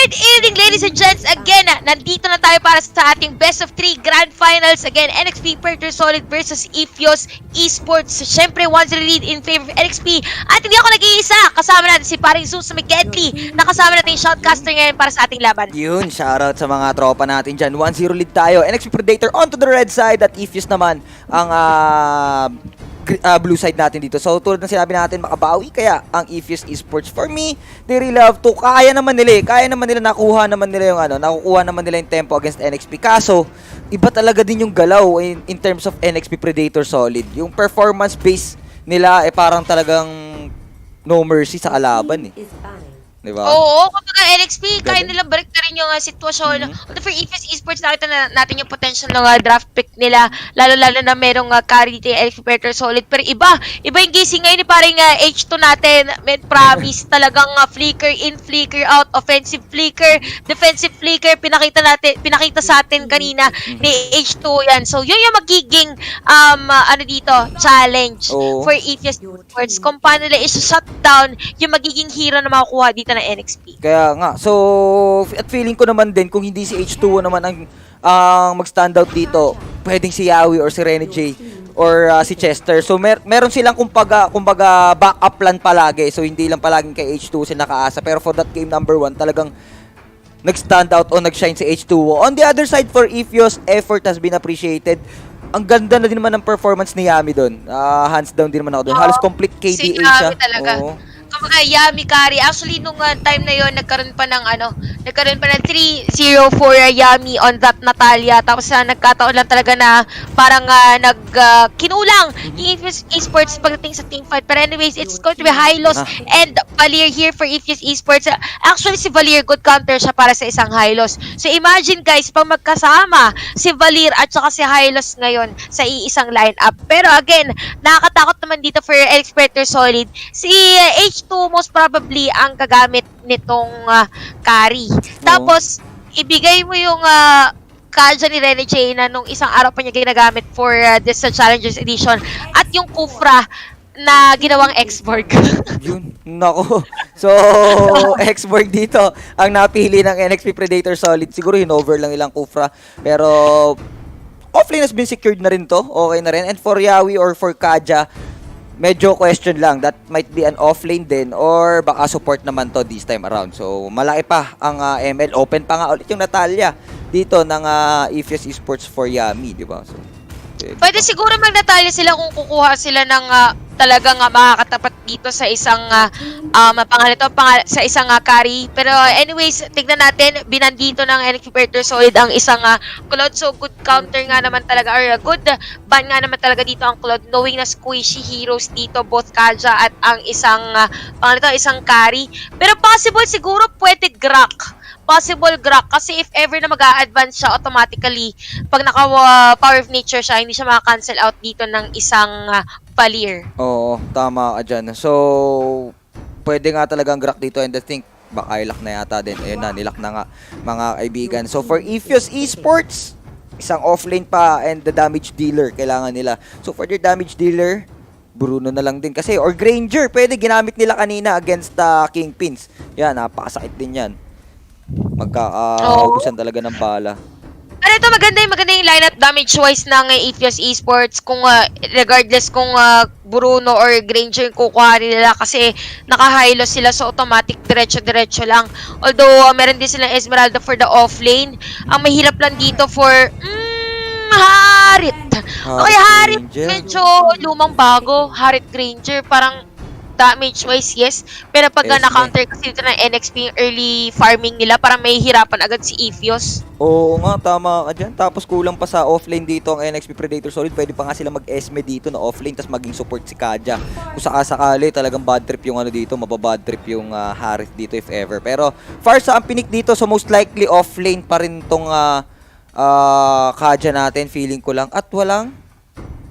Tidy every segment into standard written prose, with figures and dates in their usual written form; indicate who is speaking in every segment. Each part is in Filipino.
Speaker 1: Good evening, ladies and gents. Again, nandito na tayo para sa ating best of 3 grand finals. Again, NXP Perter Solid versus Efios Esports. Siyempre, 1-0 lead in favor of NXP. At hindi ako nag-iisa. Kasama natin si paring Zeus McGedley. Nakasama natin yung shoutcaster ngayon para sa ating laban.
Speaker 2: Yun, shoutout sa mga tropa natin dyan. 1-0 lead tayo. NXP Predator onto the red side at Efios naman ang blue side natin dito. So, tulad ng sinabi natin, makabawi kaya ang Efios Esports. For me, they really love to. Kaya naman nila nakukuha naman nila yung tempo against NXP. Kaso, iba talaga din yung galaw in terms of NXP Predator Solid. Yung performance base nila parang talagang no mercy sa kalaban Diba?
Speaker 1: Oo, kapag NXP, kaya nilang balik na rin yung sitwasyon. Although for Efios Esports, nakita na natin yung potential ng draft pick nila. Lalo-lalo na merong carry dito yung NXP Perter Solid. Pero iba yung gising ngayon. Parang H2 natin, may promise talagang flicker in, flicker out, offensive flicker, defensive flicker. Pinakita sa atin kanina ni H2 yan. So, yun yung magiging challenge for Efios Esports. Kung paano nila i-shutdown yung magiging hero na makukuha dito ng NXP.
Speaker 2: Kaya nga. So, at feeling ko naman din, kung hindi si H2O naman ang mag-stand out dito, pwedeng si Yawi or si Rene J or si Chester. So, meron silang kumbaga backup plan palagi. So, hindi lang palaging kay H2O sila nakaasa. Pero for that game number 1, talagang nag-stand out o nag-shine si H2O. On the other side, for Efios, effort has been appreciated. Ang ganda na din naman ng performance ni Yami doon. Hands down din naman ako doon. Halos complete KDA
Speaker 1: si
Speaker 2: siya.
Speaker 1: Yami talaga.
Speaker 2: Oo.
Speaker 1: Kumbaga, Yami carry. Actually, nung time na yon nagkaroon pa ng 3-0 for Yami on that Natalia. Tapos nagkataon lang talaga na parang kinulang yung Efios Esports pagdating sa team fight. But anyways, it's going to be Hylos and Valir here for Efios Esports. Actually, si Valir, good counter siya para sa isang Hylos. So imagine guys, pag magkasama si Valir at saka si Hylos ngayon sa iisang lineup. Pero again, nakakatakot naman dito for Perter Solid. Si H2 most probably ang gagamit nitong carry. Tapos, ibigay mo yung Kaja ni Rene J na nung isang araw pa niya ginagamit for this Challengers Edition at yung Kufra na ginawang X-Borg.
Speaker 2: Yun, nako. So, X-Borg dito ang napili ng NXP Predator Solid. Siguro hinover lang ilang Kufra. Pero, offlane has been secured na rin to. Okay na rin. And for Yawi or for Kaja, medyo question lang. That might be an offlane din or baka support naman to this time around. So, malaki pa ang ML. Open pa nga ulit yung Natalia dito ng Efios Esports for Yami, di ba? So,
Speaker 1: pwede siguro mag-Natalia sila kung kukuha sila ng talagang makakatapat dito sa isang sa isang carry. Pero anyways, tignan natin, binandito ng NXP Perter Solid ang isang Claude. So good counter nga naman talaga, or good ban nga naman talaga dito ang Claude, knowing na squishy heroes dito, both Kaja at ang isang isang carry. Pero possible siguro pwede Grak. Possible Grak kasi if ever na mag-a-advance siya automatically, pag naka-power of nature siya, hindi siya maka-cancel out dito ng isang Valir.
Speaker 2: Oo, tama ka dyan. So, pwede nga talagang Grak dito and I think baka ilak na yata din. Ayun na, nilak na nga mga kaibigan. So, for Efios Esports, isang offlane pa and the damage dealer kailangan nila. So, for their damage dealer, Bruno na lang din kasi or Granger, pwede ginamit nila kanina against Kingpins. Yan, napakasakit din yan. Magkakaubusan talaga ng bala.
Speaker 1: Ano ito, maganda yung lineup damage-wise ng Efios Esports kung regardless kung Bruno or Granger yung kukuha nila kasi naka-hilo sila so automatic diretso-diretso lang. Although meron din silang Esmeralda for the offlane. Ang mahirap lang dito for Harit. Okay, Harit medyo lumang bago. Harit Granger parang damage-wise, yes. Pero pag na-counter kasi dito ng NXP yung early farming nila, parang may hirapan agad si Efios.
Speaker 2: Oo nga, tama ka dyan. Tapos kulang pa sa offlane dito ang NXP Predator Solid. Pwede pa nga sila mag-esme dito na offlane, tapos maging support si Kaja. Kung sakasakali, talagang bad trip yung dito, mababad trip yung Harith dito if ever. Pero far sa ang pinik dito, so most likely offlane pa rin tong Kaja natin, feeling ko lang. At walang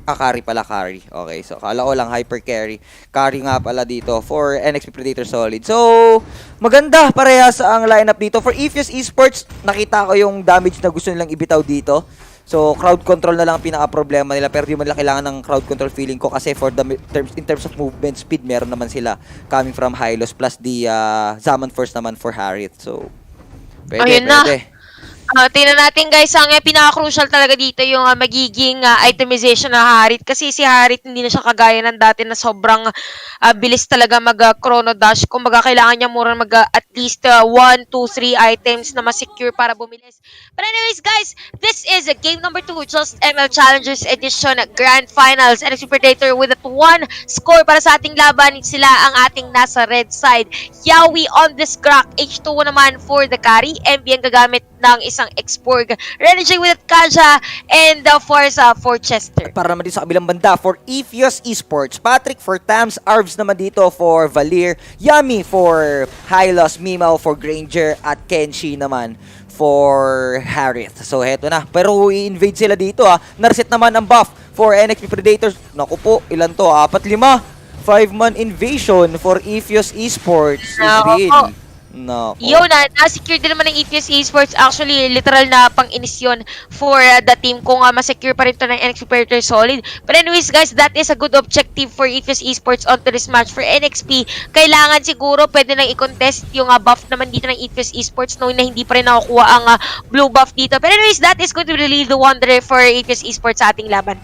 Speaker 2: carry pala, carry. Okay, so kala ko lang hyper carry. Carry nga pala dito for NXP Predator Solid. So, maganda parehas ang lineup dito. For Efios Esports, nakita ko yung damage na gusto nilang ibitaw dito. So, crowd control na lang ang pinaka-problema nila. Pero di man lang kailangan ng crowd control feeling ko kasi for the in terms of movement speed, meron naman sila coming from Hylos plus the Zaman Force naman for Harith. So, Pwede,
Speaker 1: Ayun na.
Speaker 2: pwede.
Speaker 1: Tingnan natin guys, ang pinaka-crucial talaga dito yung magiging itemization ng Harit. Kasi si Harit hindi na siya kagaya ng dati na sobrang bilis talaga mag-chrono dash. Kumbaga kailangan niya mura at least 1, 2, 3 items na ma-secure para bumilis. But anyways guys, this is game number 2, Just ML Challengers Edition Grand Finals. And Predator with that one score para sa ating laban. Sila ang ating nasa red side. Yawi on this crack. H2 naman for the carry. MB ang gagamit ng isang Exporg. Renegade with Kaja and Forza for Chester.
Speaker 2: Para naman dito sa kabilang banda, for Ephios Esports, Patrick for Tams, Arvs naman dito for Valir, Yummy for Hylos, Mimao for Granger, at Kenshi naman for Harith. So heto na. Pero i-invade sila dito Nareset naman ang buff for NXP Predators. Naku po, ilan to? 4, 5. 5-man invasion for Ephios Esports. Israel. No.
Speaker 1: Yun na-secure din naman ng EPS Esports. Actually, literal na pang-inis yun for the team kung ma-secure pa rin to ng NXP Predator Solid. But anyways guys, that is a good objective for EPS Esports onto this match. For NXP, kailangan siguro pwede nang i-contest yung buff naman dito ng EPS Esports knowing na hindi pa rin nakukuha ang blue buff dito. But anyways, that is going to really the wonder for EPS Esports sa ating laban.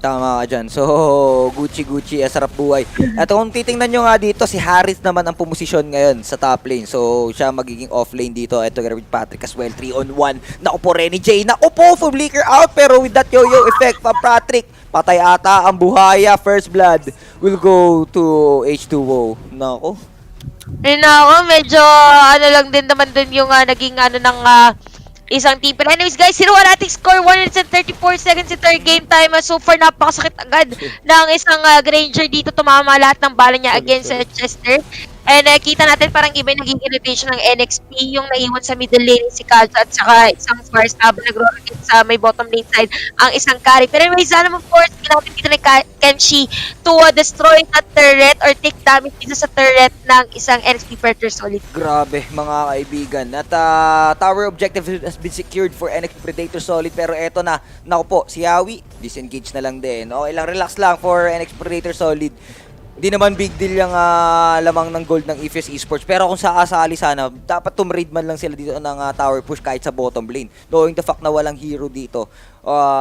Speaker 2: Tama ka dyan. So, Gucci, sarap buhay. At kung titingnan nyo nga dito, si Harith naman ang pumosisyon ngayon sa top lane. So, siya magiging offlane dito. Ito together with Patrick as well. 3-on-1. Naku po, Renny J. Naku po, full flicker out. Pero with that yo-yo effect from Patrick, patay ata ang buhaya. First blood will go to H2O. Naku.
Speaker 1: Medyo lang din naman dun yung naging ng isang team. Pero anyways guys, zero nating score, 134 seconds in third game time. So far, napakasakit agad ng isang Granger dito. Tumama lahat ng bala niya against Chester. And kita natin parang iba yung naging irritation ng NXP, yung naiwan sa middle lane si Kaja at saka isang first habang nagro-rotate sa may bottom lane side ang isang carry. Pero anyways, sana of course, ginamit dito ni Kenshi to destroy that turret or take damage dito sa turret ng isang NXP Predator Solid.
Speaker 2: Grabe mga kaibigan. At tower objective has been secured for NXP Predator Solid. Pero eto na, naku po, si Yawi, disengage na lang din. Okay lang, relax lang for NXP Predator Solid. Hindi naman big deal yung lamang ng gold ng Ephios Esports. Pero kung saasali sana, dapat tumraid man lang sila dito ng tower push kahit sa bottom lane. Knowing the fact na walang hero dito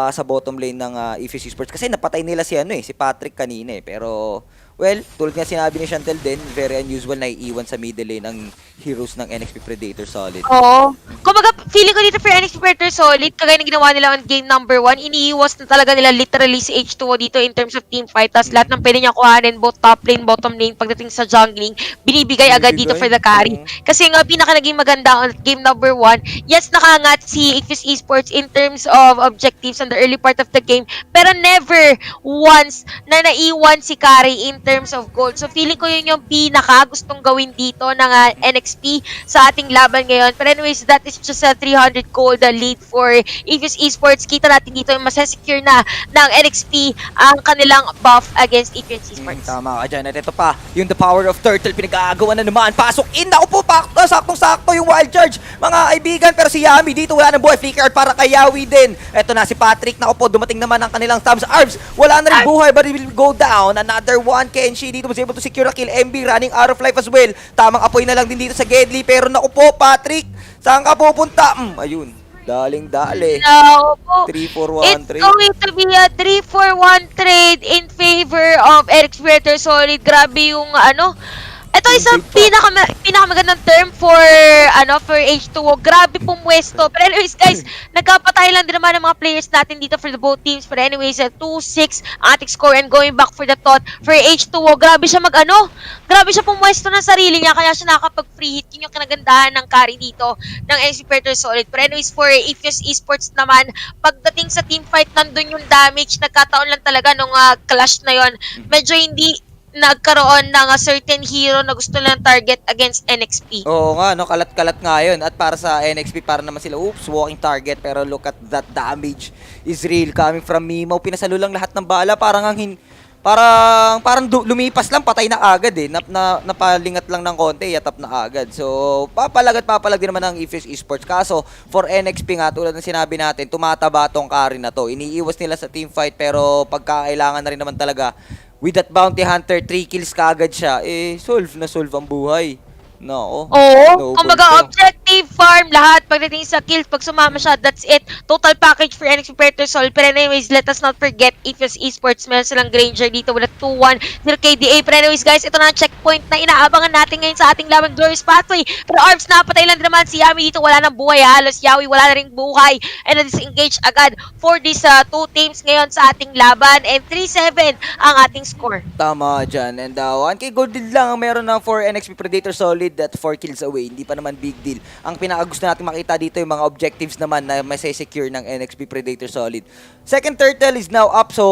Speaker 2: sa bottom lane ng Ephios Esports. Kasi napatay nila si si Patrick kanina Pero, well, tulad nga sinabi ni Chantel din, very unusual na iiwan sa middle lane ang heroes ng NXP Predator Solid.
Speaker 1: Oo. Kumbaga, feeling ko dito for NXP Predator Solid, kagaya na ginawa nila on game number 1, iniiwas na talaga nila literally si H2O dito in terms of team fight. Tapos lahat ng pwede niya kuhanin, both top lane, bottom lane, pagdating sa jungling, binibigay agad dito for the carry. Kasi nga, pinaka naging maganda on game number 1, yes, nakangat si Ephios Esports in terms of objectives on the early part of the game, pero never once na naiwan si carry in terms of gold. So, feeling ko yun yung pinaka gustong gawin dito ng NXP sa ating laban ngayon. But anyways, that is just a 300 gold lead for Ephios Esports. Kita natin dito yung masasecure na ng NXP ang kanilang buff against Ephios Esports.
Speaker 2: Tama ka dyan. At ito pa, yung the power of turtle, pinag-aagawa na naman. Pasok in, ako po, saktong-sakto yung wild charge, mga kaibigan. Pero si Yami dito, wala ng buhay. Flicker out para kay Yawi din. Ito na si Patrick, naku po, dumating naman ang kanilang thumbs. Arms, wala na rin buhay, but it will go down. Another one, Kenshi dito was able to secure a kill. MB running out of life as well. Tamang apoy na lang din dito sa Gedli. Pero naku po, Patrick, saan ka pupunta? Ayun, daling-dali.
Speaker 1: No,
Speaker 2: 3-4-1
Speaker 1: it's
Speaker 2: trade.
Speaker 1: going to be a 3-4-1 trade in favor of Eric Predator Solid. Grabe yung ito isang pinakamagandang term for for H2O. Grabe pumwesto. Pero anyways guys, nagkapatay lang din naman ng mga players natin dito for the both teams. But anyways, 2-6 ating score and going back for the thought for H2O. Grabe siya grabe siya pumwesto ng sarili niya kaya siya nakakapag-free hit. Yun yung kinagandahan ng carry dito ng NXP Predator Solid. But anyways, for Ephios Esports naman, pagdating sa team fight, nandun yung damage. Nagkataon lang talaga nung clash na yon. Medyo hindi nagkaroon ng certain hero na gusto lang target against NXP.
Speaker 2: Oo nga, kalat-kalat nga yun. At para sa NXP, para naman sila, oops, walking target. Pero look at that damage is real. Coming from Mimo, pinasalo lang lahat ng bala. Parang lumipas lang, patay na agad napalingat lang ng konti, yatap na agad. So, papalag din naman ng Ephios Esports. Kaso, for NXP nga, tulad ng sinabi natin, tumataba tong carry na to. Iniiwas nila sa team fight, pero pagkakailangan na rin naman talaga, with that bounty hunter, 3 kills kaagad siya, solve ang buhay. No.
Speaker 1: Oo, kumbaga objective farm lahat, everything sa kills. Pag sumama siya, that's it. Total package for NXP Predator Solid. Pero anyways, let us not forget Ifis Esports. Meron silang Granger dito with a 2-1 0 KDA. Pero anyways guys, ito na ang checkpoint na inaabangan natin ngayon sa ating laban Glorious Pathway. Pero Arms, napatay lang din naman si Yami dito. Wala nang buhay halos. Yawi, wala na rin buhay. And na-disengage agad for these two teams ngayon sa ating laban. And 3-7 ang ating score.
Speaker 2: Tama dyan. And 1k gold din lang ang meron ng for NXP Predator Solid at 4 kills away. Hindi pa naman big deal. Ang pinakagusto natin makita dito yung mga objectives naman na masay-secure ng NXP Predator Solid. Second turtle is now up. So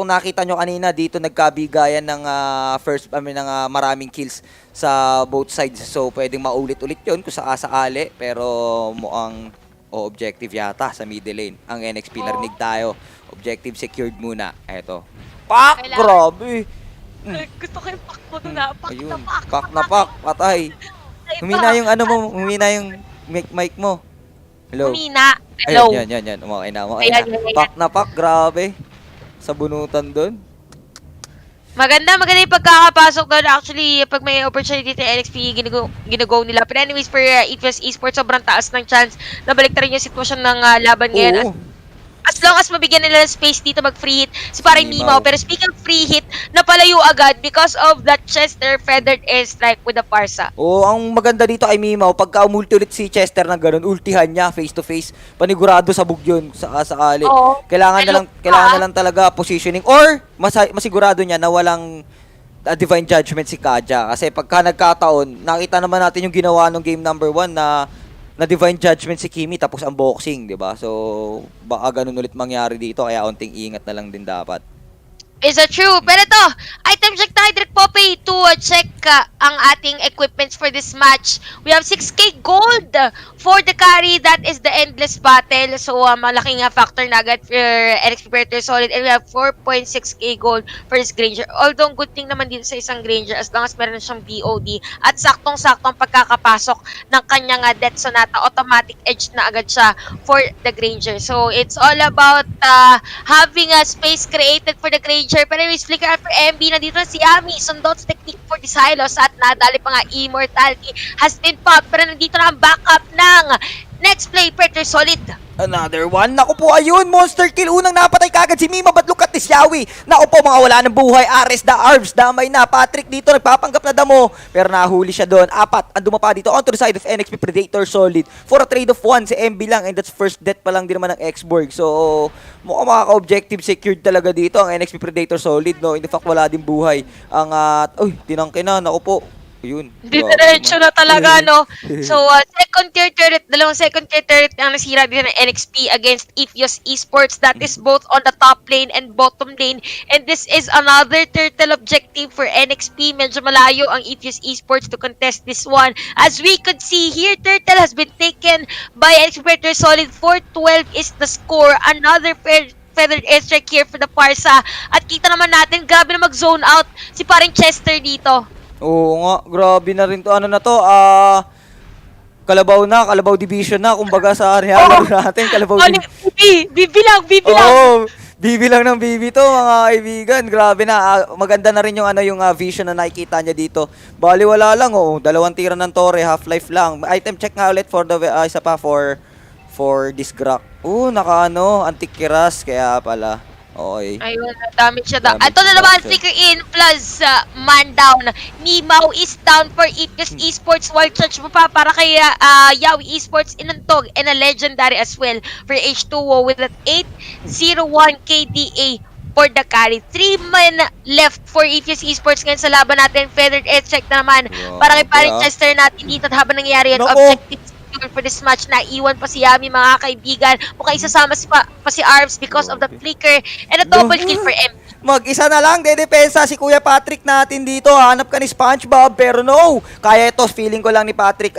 Speaker 2: nakita nyo kanina dito nagkabigayan ng maraming kills sa both sides. So pwedeng maulit-ulit yun kung sakasakali. Pero mukhang objective yata sa middle lane. Ang NXP narinig tayo. Objective secured muna. Eto. Pak! Grabe!
Speaker 1: Gusto ko yung pak mo doon na. Pak
Speaker 2: Ayun.
Speaker 1: na pak.
Speaker 2: Pak na pak. Patay. Humina yung ano mo. Humina yung mic mo. Hello.
Speaker 1: Humina. Hello.
Speaker 2: Ayun, yan. Okay na.
Speaker 1: Ayan.
Speaker 2: Pak na pak. Grabe. Sa bunutan doon.
Speaker 1: Maganda yung pagkakapasok doon. Actually, pag may opportunity sa NXP, ginago nila. Pero anyways, for Ifis Esports, sobrang taas ng chance na balik rin yung sitwasyon ng laban ngayon.
Speaker 2: Oo.
Speaker 1: As long as mabigyan nila ng space dito mag-free hit si parang
Speaker 2: Mimaw.
Speaker 1: Mimaw. Pero speaking of free hit, napalayo agad because of that Chester feathered airstrike with the Parsa.
Speaker 2: Oo, ang maganda dito kay Mimaw, pagka umulti ulit si Chester na gano'n, ultihan niya face to face, panigurado sabog yun sa sakali.
Speaker 1: Oo.
Speaker 2: Kailangan na lang talaga positioning or masigurado niya na walang divine judgment si Kaja. Kasi pagka nagkataon, nakita naman natin yung ginawa ng game number 1 na divine judgment si Kimi tapos unboxing, 'di ba? So baka ganun ulit mangyari dito kaya onting ingat na lang din dapat.
Speaker 1: Is that true? Pero ito, item check tayo direct Poppy to check ang ating equipments for this match. We have 6k gold for the carry. That is the endless battle. So, malaking factor na agad for NXP Predator Solid. And we have 4.6k gold for this Granger. Although, good thing naman dito sa isang Granger as long as meron siyang BOD. At saktong-saktong pagkakapasok ng kanyang Death Sonata. Automatic edge na agad siya for the Granger. So, it's all about having a space created for the Granger. Pero anyways, flicker out for MB. Nandito na si Yami. Sundot's technique for the silos. At nadali pa nga Immortality has been popped. Pero nandito na ang backup ng next play, Predator Solid.
Speaker 2: Another one. Naku po, ayun, monster kill. Unang napatay kagad si Mima, but look at this Yawi. Naku po, mga wala ng buhay. Ares the Arms, damay na. Patrick dito, nagpapanggap na damo. Pero nahuli siya doon. Apat, ang dumapa dito onto the side of NXP Predator Solid. For a trade of 1, si MB lang. And that's first death pa lang din naman ng X-Borg. So, mukhang makaka-objective secured talaga dito ang NXP Predator Solid, no? In fact, wala din buhay. Ang, tinangkin na. Naku po. Yun.
Speaker 1: Diretso na talaga, no? So, second tier turret, dalawang second tier turret ang nasira dito ng NXP against Ifis Esports. That is both on the top lane and bottom lane. And this is another turtle objective for NXP. Medyo malayo ang Ifis Esports to contest this one. As we could see here, turtle has been taken by NXP Predator Solid. 4-12 is the score. Another feathered airstrike here for the Parsa. At kita naman natin, grabe na mag-zone out si parang Chester dito.
Speaker 2: Oo nga, grabe na rin to. Ano na to? Kalabaw Division na. Kumbaga sa laro natin, Kalabaw Division.
Speaker 1: BB lang.
Speaker 2: Oo, BB lang ng BB to, mga kaibigan. Grabe na. Maganda na rin yung vision na nakikita niya dito. Bali wala lang, dalawang tira ng Torre, half-life lang. Item check nga ulit for the isa pa for this Grak. Antikiras, kaya pala. Okay.
Speaker 1: Ayun, damage siya daw.
Speaker 2: Damage
Speaker 1: Ito na naman,
Speaker 2: siya.
Speaker 1: flicker in plus man down. Mimaw is down for Ifis Esports. Wild Charge mo pa para kay Yawi Esports inantog and a legendary as well for H2O with that 801 KDA for the carry. 3 men left for Ifis Esports ngayon sa laban natin. Feathered airstrike na naman para kay Paring Chester natin dito at habang nangyayari yan. Objectives for this match na iwan pa si Yami, mga kaibigan. Mukhang isasama pa si Arms because of the flicker and a double kill for M.
Speaker 2: Mag-isa na lang, dedepensa si Kuya Patrick natin dito. Hanap ka ni SpongeBob, pero no. Kaya ito, feeling ko lang ni Patrick.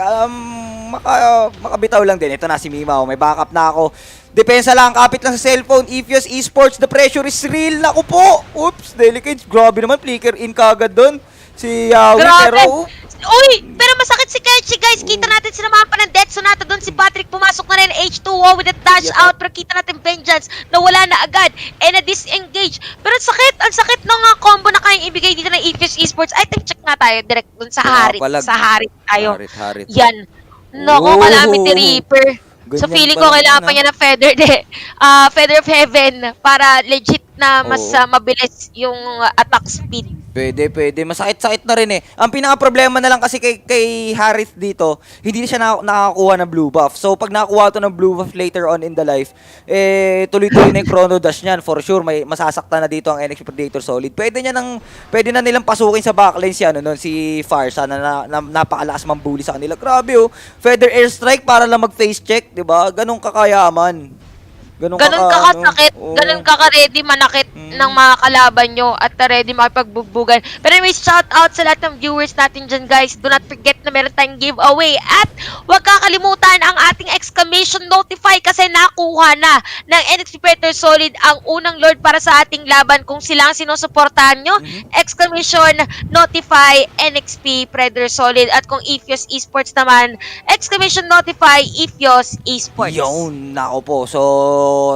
Speaker 2: Makabitaw lang din. Ito na si Mimaw, may backup na ako. Depensa lang, kapit lang sa cellphone. Ifis Esports, the pressure is real. Naku po. Oops, delicate. Grabe naman, flicker in kagad doon. Si Yawi, pero...
Speaker 1: Uy! Pero masakit si Kechi, guys. Kita natin sinamahan pa ng Death Sonata doon. Si Patrick pumasok na rin H2O with a dash out. Pero kita natin Vengeance na wala na agad. And a disengage. Pero ang sakit ng combo na kayang ibigay dito ng Ifis Esports. Item check nga tayo direct doon sa Harit. Sa Harit tayo.
Speaker 2: Harit.
Speaker 1: Yan. Naku, Calamity Reaper. So
Speaker 2: Ganyan
Speaker 1: feeling
Speaker 2: pa
Speaker 1: ko
Speaker 2: lang
Speaker 1: kailangan
Speaker 2: yan,
Speaker 1: pa
Speaker 2: ah.
Speaker 1: niya ng Feather of Heaven para legit na mas
Speaker 2: Oo.
Speaker 1: mabilis yung attack speed.
Speaker 2: Pwede. Masakit-sakit na rin eh. Ang pinaka-problema na lang kasi kay Harith dito, hindi siya nakakuha ng blue buff. So, pag nakakuha to ng blue buff later on in the life, tuloy-tuloy na yung chrono dash niyan. For sure, may masasaktan na dito ang NXP Predator Solid. Pwede na nilang pasukin sa backlane si Farsa na napakalakas mambuli sa kanila. Grabe oh. Feather airstrike para lang mag-face check, 'di ba? Ganong kakayaman.
Speaker 1: Ganun kakasakit, ganun kaka-ready manakit ng mga kalaban nyo at ready makipagbugbugan. Pero anyways, shout out sa lahat ng viewers natin dyan guys. Do not forget na meron tayong giveaway at huwag kakalimutan ang ating exclamation notify kasi nakuha na ng NXP Predator Solid ang unang Lord para sa ating laban. Kung sila ang sinusuportahan nyo, exclamation notify NXP Predator Solid. At kung Ifyos Esports naman, exclamation notify Ifyos Esports.
Speaker 2: Yun, nako po. So,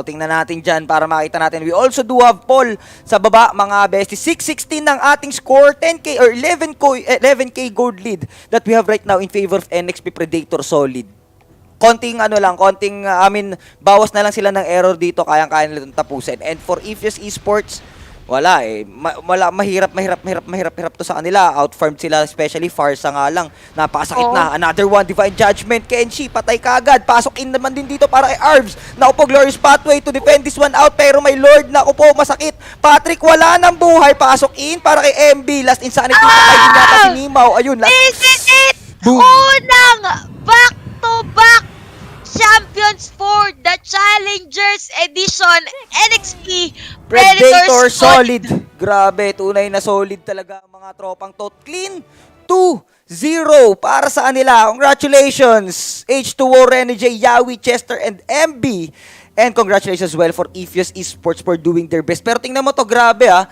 Speaker 2: tingnan natin dyan para makita natin. We also do have poll sa baba, mga besties. 616 ng ating score, 10k or 11k gold lead that we have right now in favor of NXP Predator Solid. Konting bawas na lang sila ng error dito, kayang-kaya nila itong tapusin. And for Ifyos Esports, wala eh. Mahirap to sa kanila. Outfarmed sila, especially Farsa nga lang. Napakasakit na. Another one, Divine Judgment. Kenshi, patay kagad. Pasok in naman din dito para kay Arvs. Naku po, Glorious Pathway to defend this one out. Pero may Lord, naku po, masakit. Patrick, wala ng buhay. Pasok in para kay MB. Last Insanity. Patay din yata si Nimaw. Ayun, last.
Speaker 1: This is it!
Speaker 2: Boom.
Speaker 1: Unang back-to-back champions for the Challengers Edition NXP
Speaker 2: Predator Solid. Grabe, tunay na solid talaga ang mga tropang to. Clean 2-0 para sa kanila. Congratulations, H2O, Rene J, Yawi, Chester, and MB. And congratulations as well for Ifyos Esports for doing their best. Pero tingnan mo to, grabe ah.